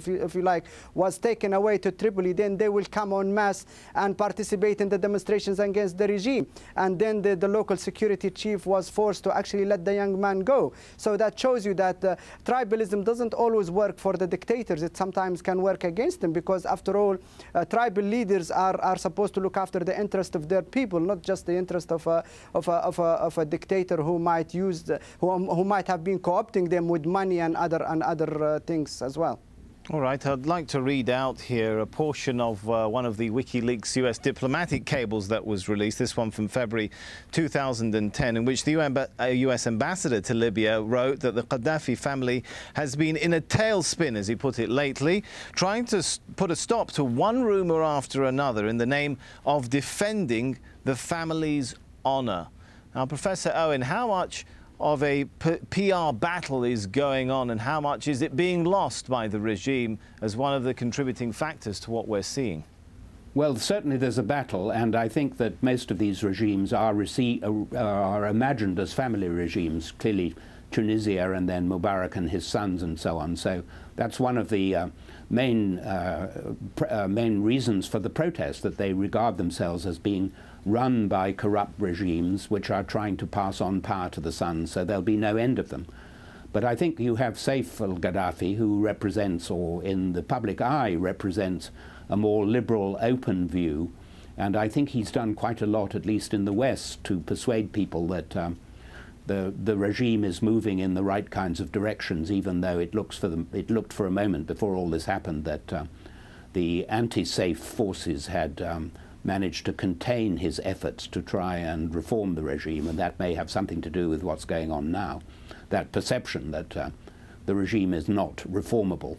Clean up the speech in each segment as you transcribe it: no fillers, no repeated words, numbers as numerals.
if you like, was taken away to Tripoli, then they will come en masse and participate in the demonstrations against the regime. And then the local security chief was forced to actually let the young man go. So that shows you that tribalism doesn't always work for the dictators. It sometimes can work against them, because after all, tribal leaders are supposed to look after the interest of their people, not just the interest of a dictator who might use who might have been co-opting them with money and other things as well. All right, I'd like to read out here a portion of one of the WikiLeaks US diplomatic cables that was released, this one from February 2010, in which the US ambassador to Libya wrote that the Gaddafi family has been in a tailspin, as he put it, lately, trying to put a stop to one rumour after another in the name of defending the family's honour. Now, Professor Owen, how much of a PR battle is going on, and how much is it being lost by the regime as one of the contributing factors to what we're seeing? Well, certainly there's a battle, and I think that most of these regimes are imagined as family regimes, clearly Tunisia and then Mubarak and his sons and so on. So that's one of the main reasons for the protest, that they regard themselves as being run by corrupt regimes which are trying to pass on power to the sons, so there'll be no end of them. But I think you have Saif al-Gaddafi, who represents, or in the public eye represents, a more liberal, open view, and I think he's done quite a lot, at least in the West, to persuade people that the regime is moving in the right kinds of directions, even though it looked for a moment before all this happened that the anti-Saif forces had managed to contain his efforts to try and reform the regime, and that may have something to do with what's going on now, that perception that the regime is not reformable.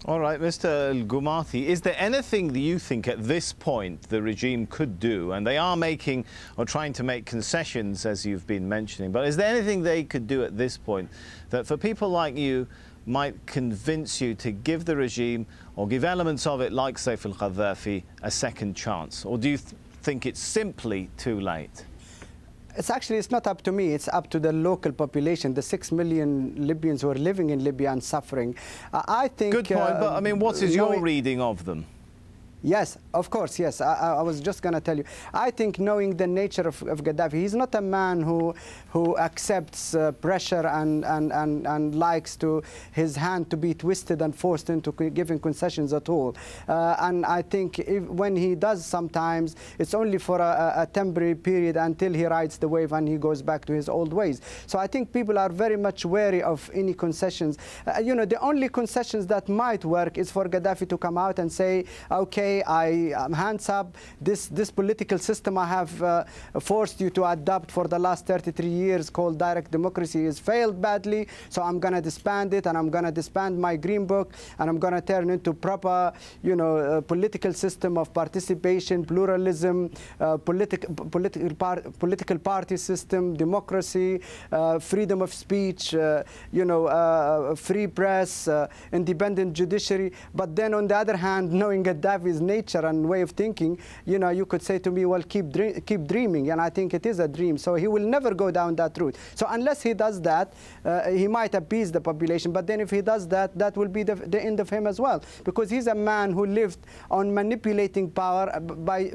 All right, Mr. Al-Gumati, is there anything that you think at this point the regime could do, and they are making or trying to make concessions, as you've been mentioning, but is there anything they could do at this point that for people like you might convince you to give the regime or give elements of it, like Saif al-Gaddafi, a second chance? Or do you think it's simply too late? It's not up to me, it's up to the local population, the 6 million Libyans who are living in Libya and suffering. I think... Good point, but I mean, what is your reading of them? Yes, of course, yes. I was just going to tell you. I think, knowing the nature of Gaddafi, he's not a man who accepts pressure and likes to his hand to be twisted and forced into giving concessions at all. And I think when he does sometimes, it's only for a temporary period until he rides the wave and he goes back to his old ways. So I think people are very much wary of any concessions. You know, the only concessions that might work is for Gaddafi to come out and say, okay, I'm hands up, this political system I have forced you to adopt for the last 33 years called direct democracy has failed badly, so I'm going to disband it, and I'm going to disband my green book, and I'm going to turn into proper, you know, political system of participation, pluralism, political party system, democracy, freedom of speech, you know, free press, independent judiciary. But then on the other hand, knowing Gaddafi's nature and way of thinking, you know, you could say to me, well, keep dreaming, and I think it is a dream. So he will never go down that route. So unless he does that, he might appease the population, but then if he does that, that will be the end of him as well, because he's a man who lived on manipulating power by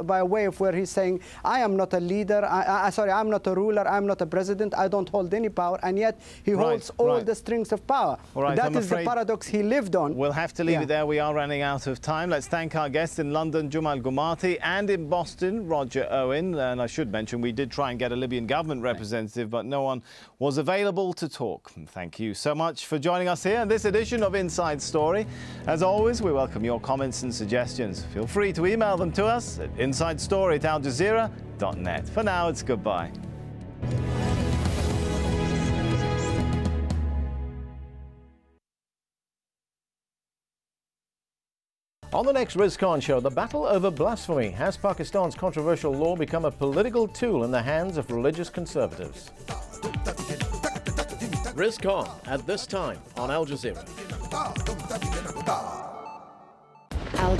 a way of where he's saying, I am not a leader, sorry, I'm not a ruler, I'm not a president, I don't hold any power, and yet he holds all the strings of power. That is the paradox he lived on. We'll have to leave it there. We are running out of time. Let's thank our guests in London, Jumal Gumati, and in Boston, Roger Owen. And I should mention, we did try and get a Libyan government representative, but no one was available to talk. Thank you so much for joining us here in this edition of Inside Story. As always, we welcome your comments and suggestions. Feel free to email them to us at insidestory@aljazeera.net. For now, it's goodbye. On the next Riz Khan show, the battle over blasphemy. Has Pakistan's controversial law become a political tool in the hands of religious conservatives? Riz Khan at this time on Al Jazeera.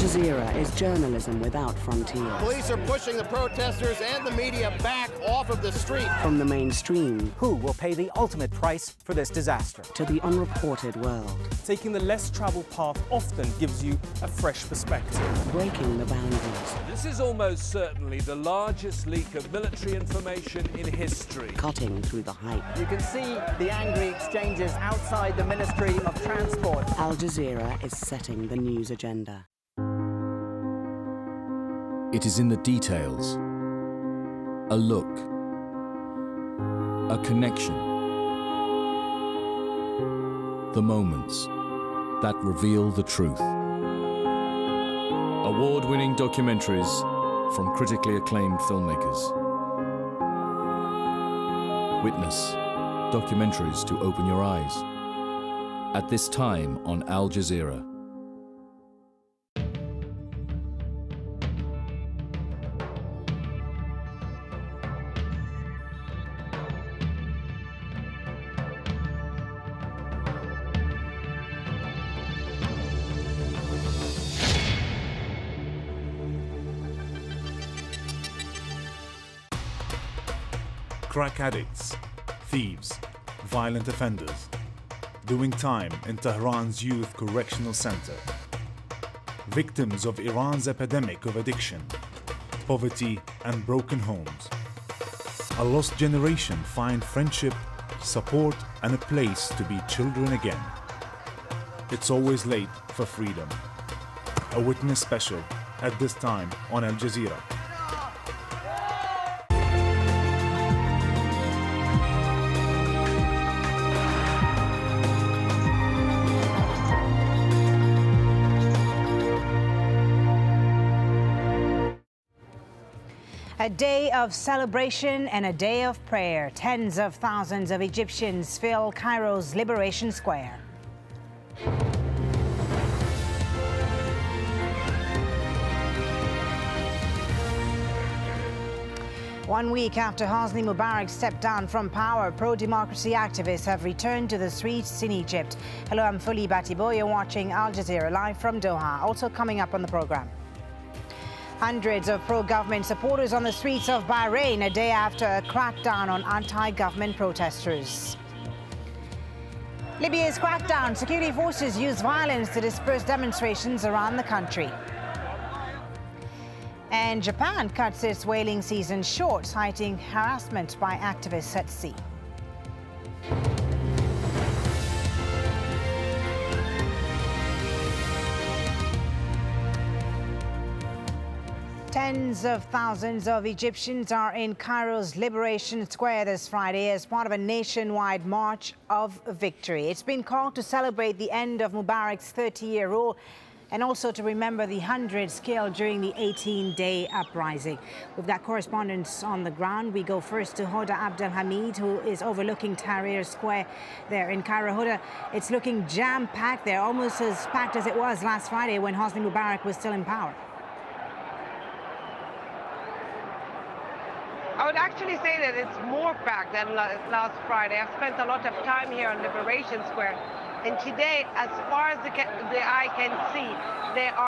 AlJazeera is journalism without frontiers. Police are pushing the protesters and the media back off of the street. From the mainstream, who will pay the ultimate price for this disaster? To the unreported world. Taking the less traveled path often gives you a fresh perspective. Breaking the boundaries. This is almost certainly the largest leak of military information in history. Cutting through the hype. You can see the angry exchanges outside the Ministry of Transport. AlJazeera is setting the news agenda. It is in the details. A look. A connection. The moments that reveal the truth. Award-winning documentaries from critically acclaimed filmmakers. Witness documentaries to open your eyes. At this time on AlJazeera. Crack addicts, thieves, violent offenders, doing time in Tehran's Youth Correctional Center. Victims of Iran's epidemic of addiction, poverty, and broken homes. A lost generation find friendship, support, and a place to be children again. It's always late for freedom. A witness special at this time on AlJazeera. A day of celebration and a day of prayer. Tens of thousands of Egyptians fill Cairo's Liberation Square. One week after Hosni Mubarak stepped down from power, pro-democracy activists have returned to the streets in Egypt. Hello, I'm Fuli Batibo. You're watching AlJazeera live from Doha. Also coming up on the program. Hundreds of pro-government supporters on the streets of Bahrain a day after a crackdown on anti-government protesters. Libya's crackdown. Security forces use violence to disperse demonstrations around the country. And Japan cuts its whaling season short, citing harassment by activists at sea. Tens of thousands of Egyptians are in Cairo's Liberation Square this Friday as part of a nationwide march of victory. It's been called to celebrate the end of Mubarak's 30-year rule and also to remember the hundreds killed during the 18-day uprising. We've got correspondents on the ground. We go first to Hoda Abdelhamid, who is overlooking Tahrir Square there in Cairo. Hoda, it's looking jam-packed there, almost as packed as it was last Friday when Hosni Mubarak was still in power. I would actually say that it's more packed than last Friday. I've spent a lot of time here on Liberation Square, and today, as far as the eye can see, there are